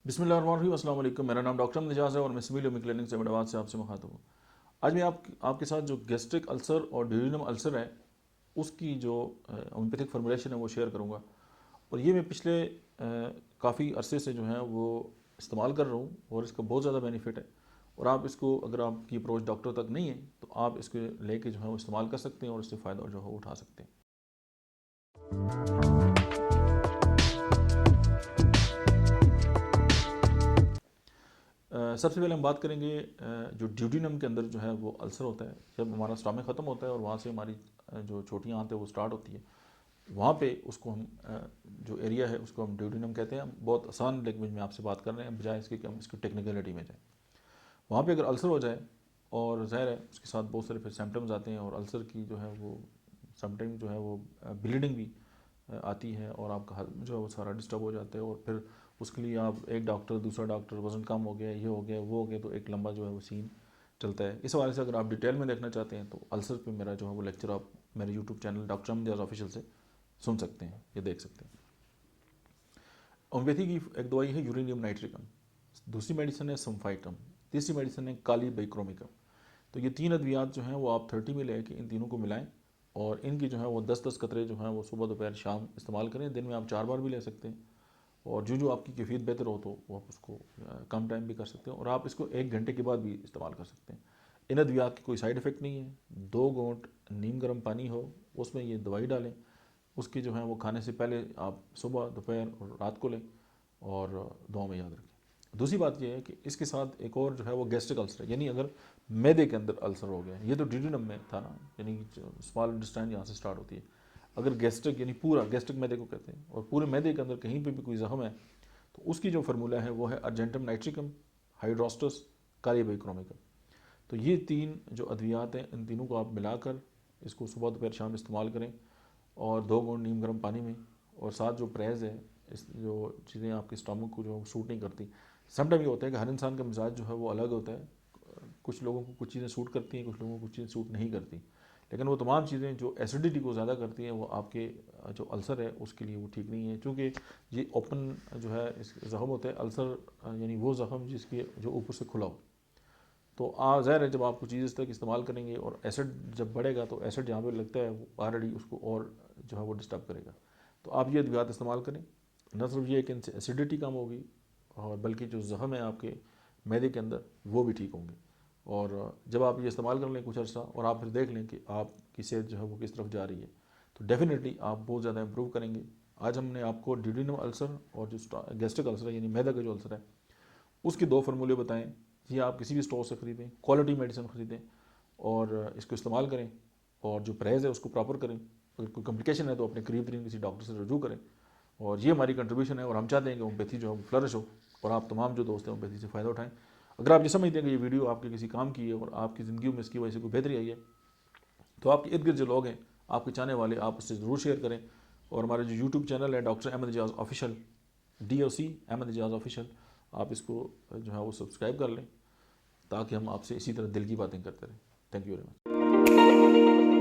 बिस्मिल्लाहिर्रहमानिर्रहीम, अस्सलाम वालेकुम। मेरा नाम डॉक्टर निजाज है और मैं सिविल क्लिनिक से अहमदाबाद से आपसे मुखातब हूँ। आज मैं आपके साथ जो गैस्ट्रिक अल्सर और ड्यूडेनम अल्सर है उसकी जो होम्योपैथिक फार्मूलेशन है वो शेयर करूँगा। और ये मैं पिछले काफ़ी अरसे से जो है वो इस्तेमाल कर रहा हूँ और इसका बहुत ज़्यादा बेनिफिट है। और आप इसको, अगर आपकी अप्रोच डॉक्टर तक नहीं है तो आप इसको लेके जो है वो इस्तेमाल कर सकते हैं और इससे फ़ायदा जो है वो उठा सकते हैं। सबसे पहले हम बात करेंगे जो ड्यूडेनम के अंदर जो है वो अल्सर होता है। जब हमारा स्टमक ख़त्म होता है और वहाँ से हमारी जो छोटी आंत है वो स्टार्ट होती है, वहाँ पे उसको हम जो एरिया है उसको हम ड्यूडेनम कहते हैं। हम बहुत आसान लैंग्वेज में आपसे बात कर रहे हैं बजाय इसके कि हम इसकी टेक्निकलिटी में जाएँ। वहाँ पे अगर अल्सर हो जाए और ज़ाहिर है उसके साथ बहुत सारे फिर सिम्टम्स आते हैं और अल्सर की जो है वो समटाइम जो है वो ब्लीडिंग भी आती है और आपका हज़म जो है वो सारा डिस्टर्ब हो जाता है। और फिर उसके लिए आप एक डॉक्टर, दूसरा डॉक्टर, वज़न कम हो गया, ये हो गया, वो हो गया, तो एक लंबा जो है वो सीन चलता है। इस हवाले से अगर आप डिटेल में देखना चाहते हैं तो अल्सर पे मेरा जो है वो लेक्चर आप मेरे YouTube channel doctor Ahmad official से सुन सकते हैं या देख सकते हैं। होम्योपैथी की एक दवाई है यूरेनियम नाइट्रिकम, दूसरी मेडिसिन है समफाइटम, तीसरी मेडिसिन है काली बाइक्रोमिकम। तो ये तीन अद्वियात जो हैं वो आप 30 में लेके इन तीनों को मिलाएं और इनकी जो है वो 10-10 कतरे जो हैं वो सुबह दोपहर शाम इस्तेमाल करें। दिन में आप 4 बार भी ले सकते हैं और जो आपकी कैफियत बेहतर हो तो वो आप उसको कम टाइम भी कर सकते हैं और आप इसको 1 घंटे के बाद भी इस्तेमाल कर सकते हैं। इन अद्वियात की कोई साइड इफ़ेक्ट नहीं है। 2 घूंट नीम गर्म पानी हो, उसमें ये दवाई डालें, उसकी जो है वो खाने से पहले आप सुबह, दोपहर और रात को लें और दुआ में याद रखें। दूसरी बात यह है कि इसके साथ एक और जो है वो गैस्ट्रिक अल्सर है, यानी अगर मैदे के अंदर अल्सर हो गया, ये तो ड्यूडेनम में था ना, यानी स्मॉल इंटेस्टाइन यहाँ से स्टार्ट होती है। अगर गैस्ट्रिक यानी पूरा गैस्ट्रिक मैदे को कहते हैं और पूरे मैदे के अंदर कहीं पे भी कोई जख्म है तो उसकी जो फार्मूला है वो है अर्जेंटम नाइट्रिकम, हाइड्रोस्टस, कालीबाइक्रोमिकम। तो ये तीन जो अद्वियात हैं इन तीनों को आप मिलाकर इसको सुबह दोपहर शाम इस्तेमाल करें और 2 घूंट नीम गर्म पानी में। और साथ जो परहेज़ है, इस जो चीज़ें आपके स्टमक को जो सूट नहीं करती, समटाइम ये होता है कि हर इंसान का मिजाज जो है वो अलग होता है। कुछ लोगों को कुछ चीज़ें सूट करती हैं, कुछ लोगों को कुछ चीज़ें सूट नहीं करती, लेकिन वो तमाम चीज़ें जो एसिडिटी को ज़्यादा करती हैं वो आपके जो अल्सर है उसके लिए वो ठीक नहीं है। क्योंकि ये ओपन जो है इस ज़ख्म होता है अल्सर, यानी वो ज़ख्म जिसके जो ऊपर से खुला हो। तो ज़ाहिर है जब आप कुछ चीज़ इस तरह की इस्तेमाल करेंगे और एसिड जब बढ़ेगा तो एसिड जहाँ पर लगता है वो ऑलरेडी उसको और जो है वो डिस्टर्ब करेगा। तो आप ये अद्वियात इस्तेमाल करें। न सिर्फ ये कि इनसे एसिडिटी कम होगी और बल्कि जो ज़ख्म है आपके मैदे के अंदर वो भी ठीक होंगे। और जब आप ये इस्तेमाल कर लें कुछ अर्सा और आप फिर देख लें कि आपकी सेहत जो है वो किस तरफ जा रही है तो डेफिनेटली आप बहुत ज़्यादा इंप्रूव करेंगे। आज हमने आपको ड्यूडेनम अल्सर और जो गैस्ट्रिक अल्सर है यानी मैदा का जो अल्सर है उसके 2 फार्मूले बताएं। ये आप किसी भी स्टोर से ख़रीदें, क्वालिटी मेडिसिन ख़रीदें और इसको इस्तेमाल करें और जो परहेज़ है उसको प्रॉपर करें। अगर कोई कम्प्लिकेशन है तो अपने करीब तरीन किसी डॉक्टर से रजू करें। और ये हमारी कंट्रीब्यूशन है और हम चाहते हैं कि होम्योपैथी जो है फ्लरिश हो और आप तमाम जो दोस्त हैं होम्योपैथी से फ़ायदा उठाएं। अगर आप ये समझते हैं कि ये वीडियो आपके किसी काम की है और आपकी ज़िंदगी में इसकी वजह से कोई बेहतरी आई है तो आपके इर्द गिर्द जो लोग हैं, आपके चाहने वाले, आप उससे ज़रूर शेयर करें। और हमारा जो यूट्यूब चैनल है डॉक्टर अहमद एजाज़ ऑफिशियल, DOC अहमद एजाज़ ऑफिशियल, आप इसको जो है वो सब्सक्राइब कर लें ताकि हम आपसे इसी तरह दिल की बातें करते रहें। Thank you very much.